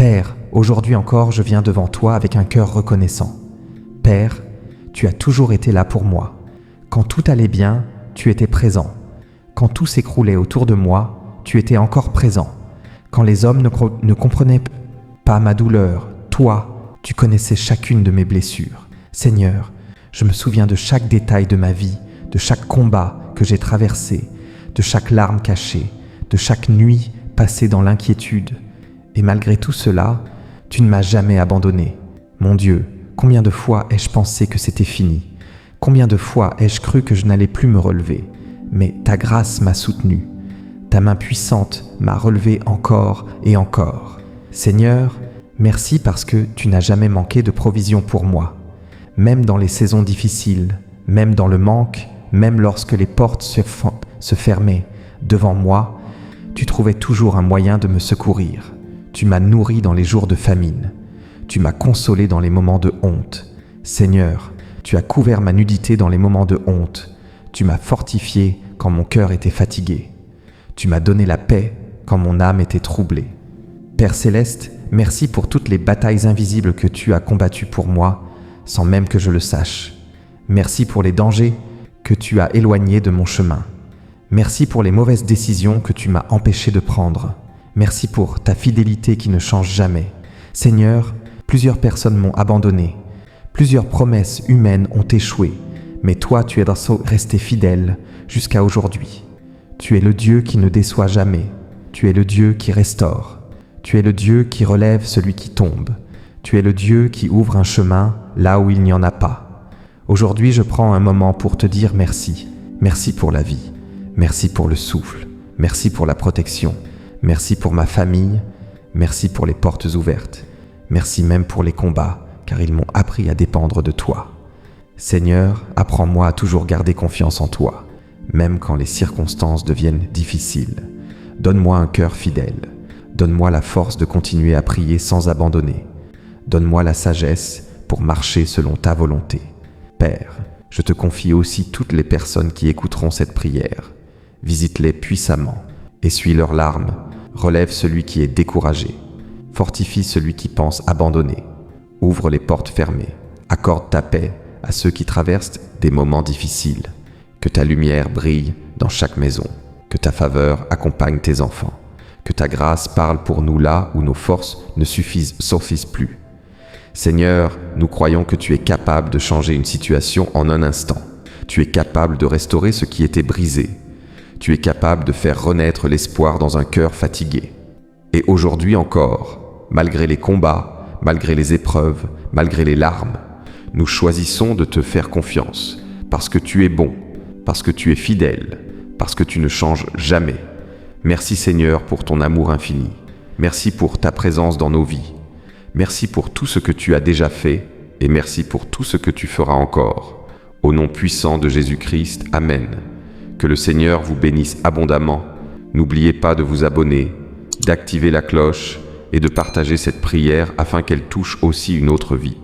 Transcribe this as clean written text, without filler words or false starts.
Père, aujourd'hui encore, je viens devant toi avec un cœur reconnaissant. Père, tu as toujours été là pour moi. Quand tout allait bien, tu étais présent. Quand tout s'écroulait autour de moi, tu étais encore présent. Quand les hommes ne comprenaient pas ma douleur, toi, tu connaissais chacune de mes blessures. Seigneur, je me souviens de chaque détail de ma vie, de chaque combat que j'ai traversé, de chaque larme cachée, de chaque nuit passée dans l'inquiétude. Et malgré tout cela, tu ne m'as jamais abandonné. Mon Dieu, combien de fois ai-je pensé que c'était fini? Combien de fois ai-je cru que je n'allais plus me relever? Mais ta grâce m'a soutenu. Ta main puissante m'a relevé encore et encore. Seigneur, merci parce que tu n'as jamais manqué de provision pour moi. Même dans les saisons difficiles, même dans le manque, même lorsque les portes se fermaient devant moi, tu trouvais toujours un moyen de me secourir. Tu m'as nourri dans les jours de famine. Tu m'as consolé dans les moments de honte. Seigneur, tu as couvert ma nudité dans les moments de honte. Tu m'as fortifié quand mon cœur était fatigué. Tu m'as donné la paix quand mon âme était troublée. Père Céleste, merci pour toutes les batailles invisibles que tu as combattues pour moi, sans même que je le sache. Merci pour les dangers que tu as éloignés de mon chemin. Merci pour les mauvaises décisions que tu m'as empêché de prendre. Merci pour ta fidélité qui ne change jamais. Seigneur, plusieurs personnes m'ont abandonné. Plusieurs promesses humaines ont échoué. Mais toi, tu es resté fidèle jusqu'à aujourd'hui. Tu es le Dieu qui ne déçoit jamais. Tu es le Dieu qui restaure. Tu es le Dieu qui relève celui qui tombe. Tu es le Dieu qui ouvre un chemin là où il n'y en a pas. Aujourd'hui, je prends un moment pour te dire merci. Merci pour la vie. Merci pour le souffle. Merci pour la protection. Merci pour ma famille. Merci pour les portes ouvertes. Merci même pour les combats, car ils m'ont appris à dépendre de toi. Seigneur, apprends-moi à toujours garder confiance en toi, même quand les circonstances deviennent difficiles. Donne-moi un cœur fidèle. Donne-moi la force de continuer à prier sans abandonner. Donne-moi la sagesse pour marcher selon ta volonté. Père, je te confie aussi toutes les personnes qui écouteront cette prière. Visite-les puissamment. Essuie leurs larmes. Relève celui qui est découragé. Fortifie celui qui pense abandonner. Ouvre les portes fermées. Accorde ta paix à ceux qui traversent des moments difficiles. Que ta lumière brille dans chaque maison. Que ta faveur accompagne tes enfants. Que ta grâce parle pour nous là où nos forces ne suffisent plus. Seigneur, nous croyons que tu es capable de changer une situation en un instant. Tu es capable de restaurer ce qui était brisé. Tu es capable de faire renaître l'espoir dans un cœur fatigué. Et aujourd'hui encore, malgré les combats, malgré les épreuves, malgré les larmes, nous choisissons de te faire confiance, parce que tu es bon, parce que tu es fidèle, parce que tu ne changes jamais. Merci Seigneur pour ton amour infini. Merci pour ta présence dans nos vies. Merci pour tout ce que tu as déjà fait et merci pour tout ce que tu feras encore. Au nom puissant de Jésus-Christ, Amen. Que le Seigneur vous bénisse abondamment. N'oubliez pas de vous abonner, d'activer la cloche et de partager cette prière afin qu'elle touche aussi une autre vie.